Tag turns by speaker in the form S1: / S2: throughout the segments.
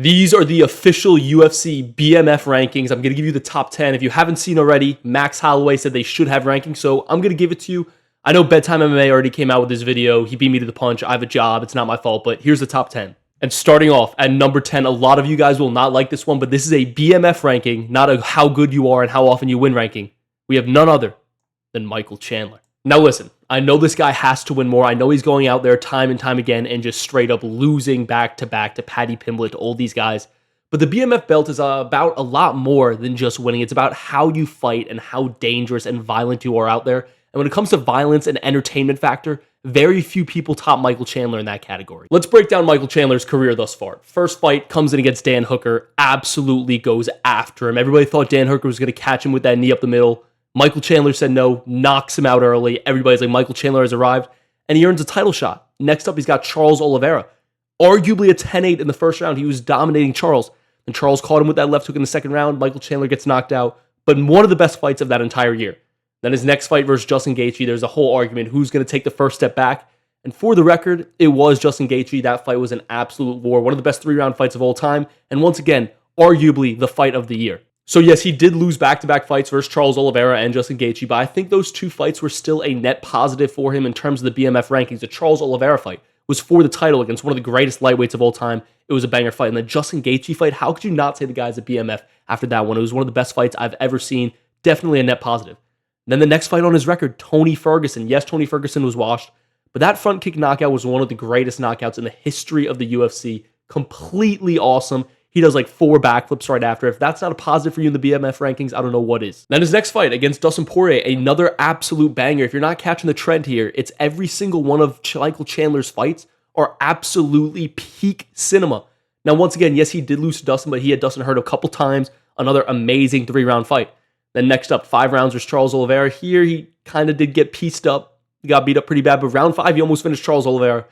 S1: These are the official UFC BMF rankings. I'm going to give you the top 10. If you haven't seen already, Max Holloway said they should have rankings, so I'm going to give it to you. I know Bedtime MMA already came out with this video. He beat me to the punch. I have a job. It's not my fault, but here's the top 10. And starting off at number 10, a lot of you guys will not like this one, but this is a BMF ranking, not a how good you are and how often you win ranking. We have none other than Michael Chandler. Now listen, I know this guy has to win more. I know he's going out there time and time again and just straight up losing back-to-back to Paddy Pimblett, to all these guys. But the BMF belt is about a lot more than just winning. It's about how you fight and how dangerous and violent you are out there. And when it comes to violence and entertainment factor, very few people top Michael Chandler in that category. Let's break down Michael Chandler's career thus far. First fight comes in against Dan Hooker, absolutely goes after him. Everybody thought Dan Hooker was going to catch him with that knee up the middle. Michael Chandler said no, knocks him out early. Everybody's like, Michael Chandler has arrived, and he earns a title shot. Next up, he's got Charles Oliveira. Arguably a 10-8 in the first round. He was dominating Charles. And Charles caught him with that left hook in the second round. Michael Chandler gets knocked out, but one of the best fights of that entire year. Then his next fight versus Justin Gaethje, there's a whole argument who's going to take the first step back. And for the record, it was Justin Gaethje. That fight was an absolute war. One of the best 3-round fights of all time. And once again, arguably the fight of the year. So yes, he did lose back-to-back fights versus Charles Oliveira and Justin Gaethje, but I think those two fights were still a net positive for him in terms of the BMF rankings. The Charles Oliveira fight was for the title against one of the greatest lightweights of all time. It was a banger fight. And the Justin Gaethje fight, how could you not say the guy's a BMF after that one? It was one of the best fights I've ever seen. Definitely a net positive. Then the next fight on his record, Tony Ferguson. Yes, Tony Ferguson was washed, but that front kick knockout was one of the greatest knockouts in the history of the UFC. Completely awesome. He does like 4 backflips right after. If that's not a positive for you in the BMF rankings, I don't know what is. Then his next fight against Dustin Poirier, another absolute banger. If you're not catching the trend here, it's every single one of Michael Chandler's fights are absolutely peak cinema. Now, once again, yes, he did lose to Dustin, but he had Dustin hurt a couple times. Another amazing 3-round fight. Then next up, 5 rounds was Charles Oliveira. Here, he kind of did get pieced up. He got beat up pretty bad, but round 5, he almost finished Charles Oliveira.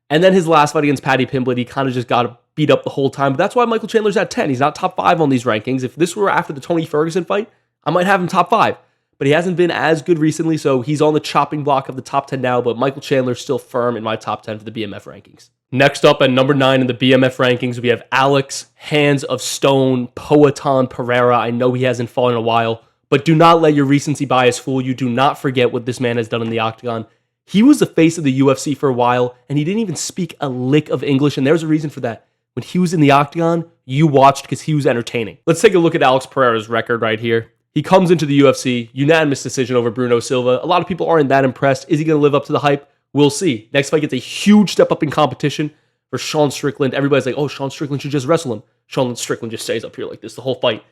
S1: And then his last fight against Paddy Pimblett, he kind of just got beat up the whole time. But that's why Michael Chandler's at 10. He's not top 5 on these rankings. If this were after the Tony Ferguson fight, I might have him top 5. But he hasn't been as good recently, so he's on the chopping block of the top 10 now. But Michael Chandler's still firm in my top 10 for the BMF rankings. Next up at number 9 in the BMF rankings, we have Alex Hands of Stone Poatan Pereira. I know he hasn't fought in a while, but do not let your recency bias fool you. Do not forget what this man has done in the octagon. He was the face of the UFC for a while, and he didn't even speak a lick of English, and there's a reason for that. When he was in the octagon, you watched because he was entertaining. Let's take a look at Alex Pereira's record right here. He comes into the UFC, unanimous decision over Bruno Silva. A lot of people aren't that impressed. Is he going to live up to the hype? We'll see. Next fight gets a huge step up in competition for Sean Strickland. Everybody's like, oh, Sean Strickland should just wrestle him. Sean Strickland just stays up here like this the whole fight.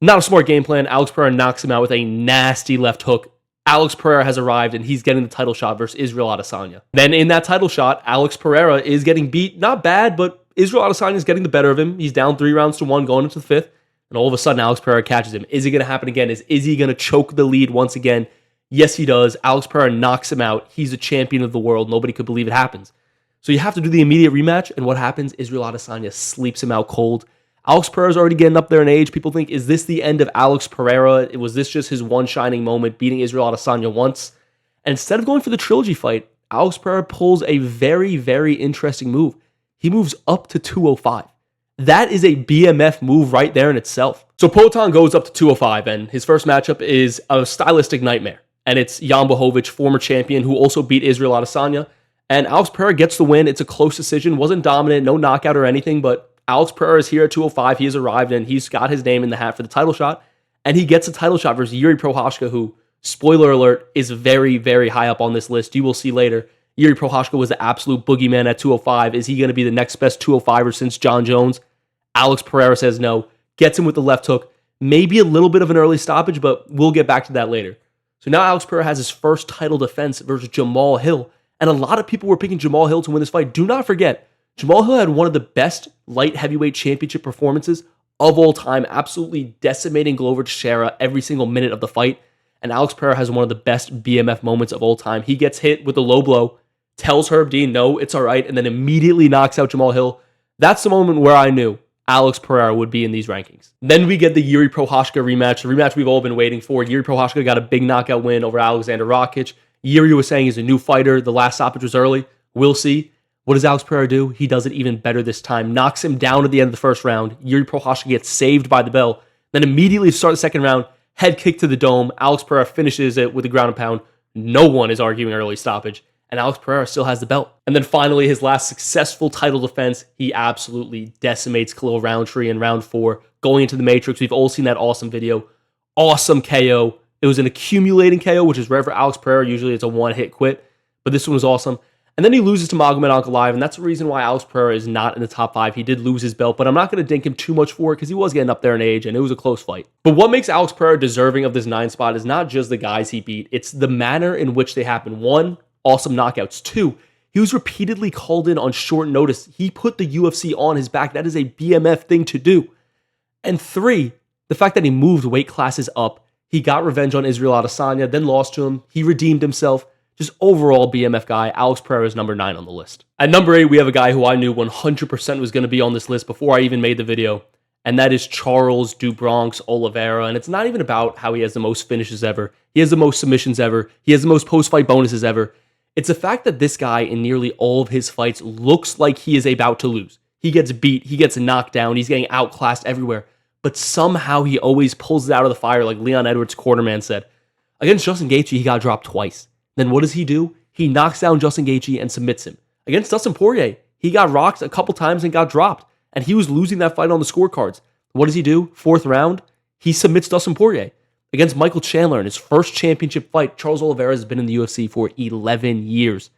S1: Not a smart game plan. Alex Pereira knocks him out with a nasty left hook. Alex Pereira has arrived, and he's getting the title shot versus Israel Adesanya. Then in that title shot, Alex Pereira is getting beat. Not bad, but Israel Adesanya is getting the better of him. He's down 3 rounds to 1 going into the 5th, and all of a sudden, Alex Pereira catches him. Is it going to happen again? Is he going to choke the lead once again? Yes, he does. Alex Pereira knocks him out. He's a champion of the world. Nobody could believe it happens. So you have to do the immediate rematch, and what happens? Israel Adesanya sleeps him out cold. Alex Pereira's already getting up there in age. People think, is this the end of Alex Pereira? Was this just his one shining moment, beating Israel Adesanya once? And instead of going for the trilogy fight, Alex Pereira pulls a very, very interesting move. He moves up to 205. That is a BMF move right there in itself. So Poatan goes up to 205, and his first matchup is a stylistic nightmare. And it's Jan Blachowicz, former champion, who also beat Israel Adesanya. And Alex Pereira gets the win. It's a close decision. Wasn't dominant, no knockout or anything, but Alex Pereira is here at 205. He has arrived, and he's got his name in the hat for the title shot. And he gets a title shot versus Yuri Prochazka, who, spoiler alert, is very, very high up on this list. You will see later. Yuri Prochazka was the absolute boogeyman at 205. Is he going to be the next best 205er since John Jones? Alex Pereira says no. Gets him with the left hook. Maybe a little bit of an early stoppage, but we'll get back to that later. So now Alex Pereira has his first title defense versus Jamal Hill. And a lot of people were picking Jamal Hill to win this fight. Do not forget, Jamal Hill had one of the best light heavyweight championship performances of all time, absolutely decimating Glover Teixeira every single minute of the fight. And Alex Pereira has one of the best BMF moments of all time. He gets hit with a low blow, tells Herb Dean, no, it's all right, and then immediately knocks out Jamal Hill. That's the moment where I knew Alex Pereira would be in these rankings. Then we get the Yuri Prochazka rematch, the rematch we've all been waiting for. Yuri Prochazka got a big knockout win over Alexander Rakic. Yuri was saying he's a new fighter. The last stoppage was early. We'll see. What does Alex Pereira do? He does it even better this time. Knocks him down at the end of the first round. Yuri Prochazka gets saved by the bell. Then immediately to start the second round, head kick to the dome. Alex Pereira finishes it with a ground and pound. No one is arguing early stoppage. And Alex Pereira still has the belt. And then finally, his last successful title defense, he absolutely decimates Khalil Roundtree in round 4. Going into the Matrix, we've all seen that awesome video. Awesome KO. It was an accumulating KO, which is rare for Alex Pereira. Usually it's a one-hit quit. But this one was awesome. And then he loses to Magomed Ankalaev, and that's the reason why Alex Pereira is not in the top 5. He did lose his belt, but I'm not going to dink him too much for it because he was getting up there in age, and it was a close fight. But what makes Alex Pereira deserving of this 9 spot is not just the guys he beat, it's the manner in which they happen. 1, awesome knockouts. 2, he was repeatedly called in on short notice. He put the UFC on his back. That is a BMF thing to do. And 3, the fact that he moved weight classes up. He got revenge on Israel Adesanya, then lost to him. He redeemed himself. Just overall BMF guy, Alex Pereira is number 9 on the list. At number 8, we have a guy who I knew 100% was going to be on this list before I even made the video, and that is Charles do Bronx Oliveira. And it's not even about how he has the most finishes ever. He has the most submissions ever. He has the most post-fight bonuses ever. It's the fact that this guy in nearly all of his fights looks like he is about to lose. He gets beat, he gets knocked down, he's getting outclassed everywhere. But somehow he always pulls it out of the fire, like Leon Edwards' quarterman said. Against Justin Gaethje, he got dropped twice. Then what does he do? He knocks down Justin Gaethje and submits him. Against Dustin Poirier, he got rocked a couple times and got dropped. And he was losing that fight on the scorecards. What does he do? 4th round, he submits Dustin Poirier. Against Michael Chandler in his first championship fight, Charles Oliveira has been in the UFC for 11 years.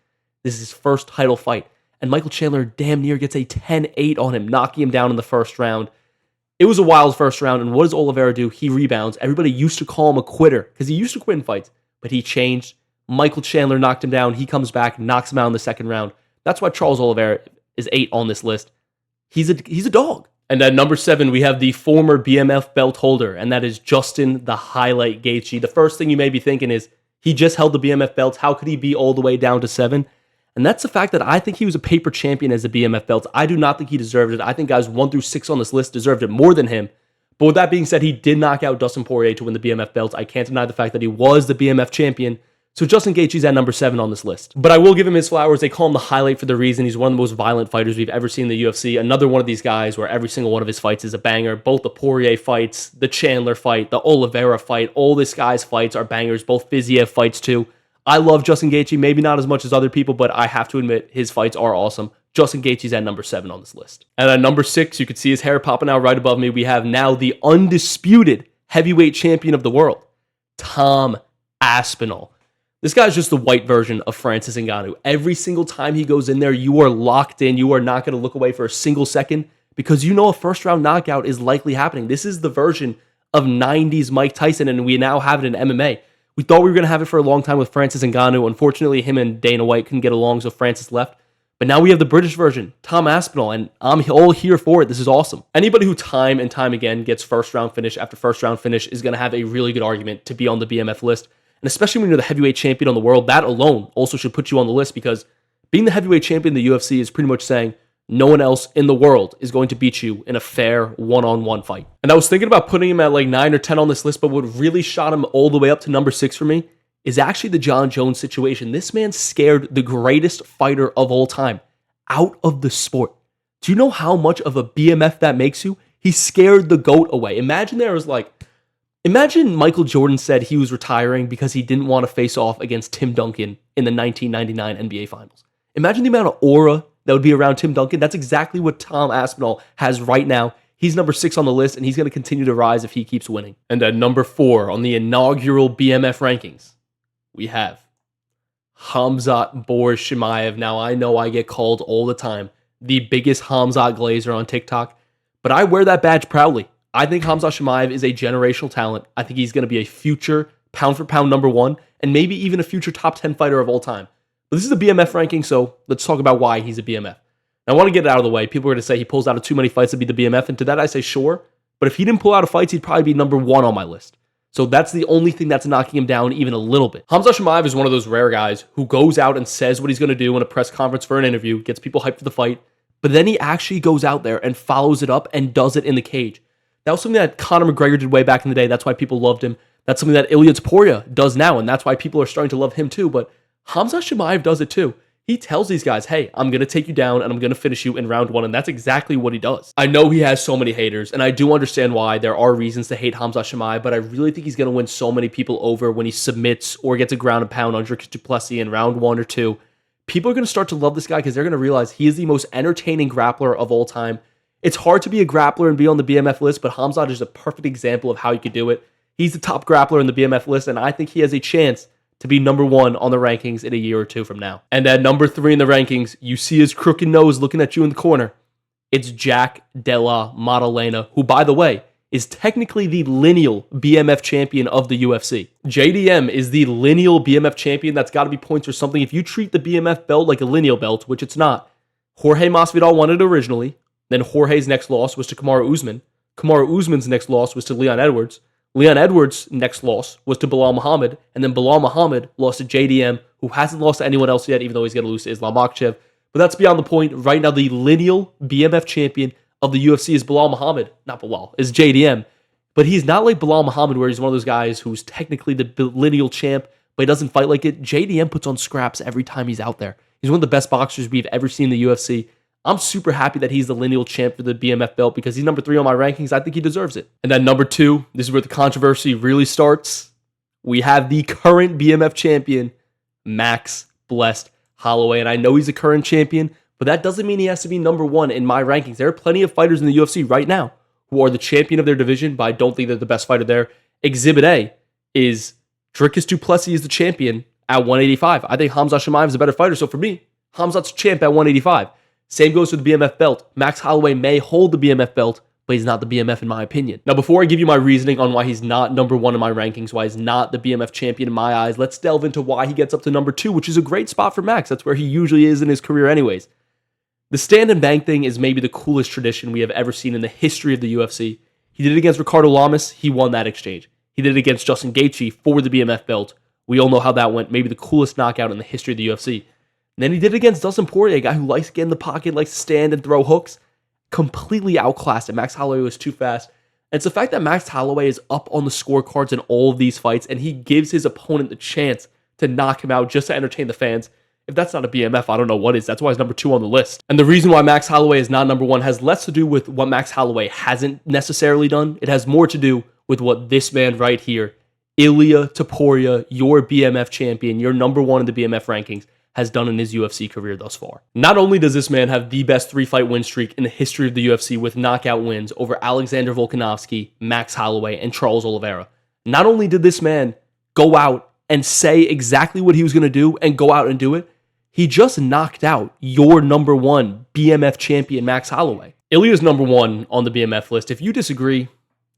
S1: This is his first title fight. And Michael Chandler damn near gets a 10-8 on him, knocking him down in the first round. It was a wild first round, and what does Oliveira do? He rebounds. Everybody used to call him a quitter because he used to quit in fights, but he changed. Michael Chandler knocked him down. He comes back, knocks him out in the second round. That's why Charles Oliveira is 8 on this list. He's a dog. And at number 7, we have the former BMF belt holder, and that is Justin the Highlight Gaethje. The first thing you may be thinking is, he just held the BMF belt. How could he be all the way down to 7? And that's the fact that I think he was a paper champion as a BMF belt. I do not think he deserved it. I think guys 1 through 6 on this list deserved it more than him. But with that being said, he did knock out Dustin Poirier to win the BMF belt. I can't deny the fact that he was the BMF champion. So Justin Gaethje's at number 7 on this list. But I will give him his flowers. They call him the highlight for the reason. He's one of the most violent fighters we've ever seen in the UFC. Another one of these guys where every single one of his fights is a banger. Both the Poirier fights, the Chandler fight, the Oliveira fight, all this guy's fights are bangers. Both Fiziev fights too. I love Justin Gaethje, maybe not as much as other people, but I have to admit his fights are awesome. Justin Gaethje's at number 7 on this list. And at number 6, you can see his hair popping out right above me. We have now the undisputed heavyweight champion of the world, Tom Aspinall. This guy's just the white version of Francis Ngannou. Every single time he goes in there, you are locked in. You are not going to look away for a single second because you know a first-round knockout is likely happening. This is the version of 90s Mike Tyson, and we now have it in MMA. We thought we were going to have it for a long time with Francis Ngannou. Unfortunately, him and Dana White couldn't get along, so Francis left. But now we have the British version, Tom Aspinall, and I'm all here for it. This is awesome. Anybody who time and time again gets first-round finish after first-round finish is going to have a really good argument to be on the BMF list. And especially when you're the heavyweight champion on the world, that alone also should put you on the list because being the heavyweight champion in the UFC is pretty much saying no one else in the world is going to beat you in a fair one-on-one fight. And I was thinking about putting him at like 9 or 10 on this list, but what really shot him all the way up to number 6 for me is actually the John Jones situation. This man scared the greatest fighter of all time out of the sport. Do you know how much of a BMF that makes you? He scared the GOAT away. Imagine Michael Jordan said he was retiring because he didn't want to face off against Tim Duncan in the 1999 NBA Finals. Imagine the amount of aura that would be around Tim Duncan. That's exactly what Tom Aspinall has right now. He's number 6 on the list, and he's going to continue to rise if he keeps winning. And at number 4 on the inaugural BMF rankings, we have Khamzat Boris Chimaev. Now, I know I get called all the time the biggest Khamzat glazer on TikTok, but I wear that badge proudly. I think Khamzat Chimaev is a generational talent. I think he's going to be a future pound-for-pound number 1, and maybe even a future top 10 fighter of all time. But this is the BMF ranking, so let's talk about why he's a BMF. I want to get it out of the way. People are going to say he pulls out of too many fights to be the BMF, and to that I say sure. But if he didn't pull out of fights, he'd probably be number 1 on my list. So that's the only thing that's knocking him down even a little bit. Khamzat Chimaev is one of those rare guys who goes out and says what he's going to do in a press conference for an interview, gets people hyped for the fight, but then he actually goes out there and follows it up and does it in the cage. That was something that Conor McGregor did way back in the day. That's why people loved him. That's something that Ilya Topuria does now, and that's why people are starting to love him too. But Khamzat Chimaev does it too. He tells these guys, hey, I'm going to take you down and I'm going to finish you in round 1. And that's exactly what he does. I know he has so many haters, and I do understand why. There are reasons to hate Khamzat Chimaev, but I really think he's going to win so many people over when he submits or gets a ground and pound on Dricus du Plessis in round 1 or 2. People are going to start to love this guy because they're going to realize he is the most entertaining grappler of all time. It's hard to be a grappler and be on the BMF list, but Khamzat is a perfect example of how you could do it. He's the top grappler in the BMF list, and I think he has a chance to be number 1 on the rankings in a year or 2 from now. And at number 3 in the rankings, you see his crooked nose looking at you in the corner. It's Jack Della Maddalena, who, by the way, is technically the lineal BMF champion of the UFC. JDM is the lineal BMF champion. That's got to be points or something. If you treat the BMF belt like a lineal belt, which it's not, Jorge Masvidal won it originally. Then Jorge's next loss was to Kamaru Usman. Kamaru Usman's next loss was to Leon Edwards. Leon Edwards' next loss was to Bilal Muhammad, and then Bilal Muhammad lost to JDM, who hasn't lost to anyone else yet, even though he's going to lose to Islam Makhachev. But that's beyond the point. Right now, the lineal BMF champion of the UFC is Bilal Muhammad. Not Bilal, is JDM. But he's not like Bilal Muhammad, where he's one of those guys who's technically the lineal champ, but he doesn't fight like it. JDM puts on scraps every time he's out there. He's one of the best boxers we've ever seen in the UFC. I'm super happy that he's the lineal champ for the BMF belt because he's number 3 on my rankings. I think he deserves it. And then number 2, this is where the controversy really starts. We have the current BMF champion, Max Blessed Holloway. And I know he's a current champion, but that doesn't mean he has to be number 1 in my rankings. There are plenty of fighters in the UFC right now who are the champion of their division, but I don't think they're the best fighter there. Exhibit A is Dricus du Plessis is the champion at 185. I think Khamzat Chimaev is a better fighter. So for me, Khamzat's champ at 185. Same goes for the BMF belt. Max Holloway may hold the BMF belt, but he's not the BMF in my opinion. Now, before I give you my reasoning on why he's not number 1 in my rankings, why he's not the BMF champion in my eyes, let's delve into why he gets up to number 2, which is a great spot for Max. That's where he usually is in his career anyways. The stand and bang thing is maybe the coolest tradition we have ever seen in the history of the UFC. He did it against Ricardo Lamas. He won that exchange. He did it against Justin Gaethje for the BMF belt. We all know how that went. Maybe the coolest knockout in the history of the UFC. And then he did it against Dustin Poirier, a guy who likes to get in the pocket, likes to stand and throw hooks. Completely outclassed, and Max Holloway was too fast. And it's the fact that Max Holloway is up on the scorecards in all of these fights, and he gives his opponent the chance to knock him out just to entertain the fans. If that's not a BMF, I don't know what is. That's why he's number 2 on the list. And the reason why Max Holloway is not number 1 has less to do with what Max Holloway hasn't necessarily done. It has more to do with what this man right here, Ilia Topuria, your BMF champion, your number 1 in the BMF rankings, has done in his UFC career thus far. Not only does this man have the best 3-fight win streak in the history of the UFC with knockout wins over Alexander Volkanovski, Max Holloway, and Charles Oliveira, not only did this man go out and say exactly what he was going to do and go out and do it, he just knocked out your number 1 BMF champion, Max Holloway. Ilia's number 1 on the BMF list. If you disagree,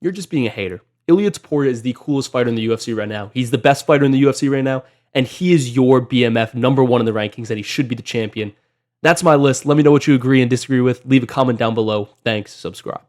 S1: you're just being a hater. Ilia Topuria is the coolest fighter in the UFC right now. He's the best fighter in the UFC right now, and he is your BMF number 1 in the rankings, and he should be the champion. That's my list. Let me know what you agree and disagree with. Leave a comment down below. Thanks. Subscribe.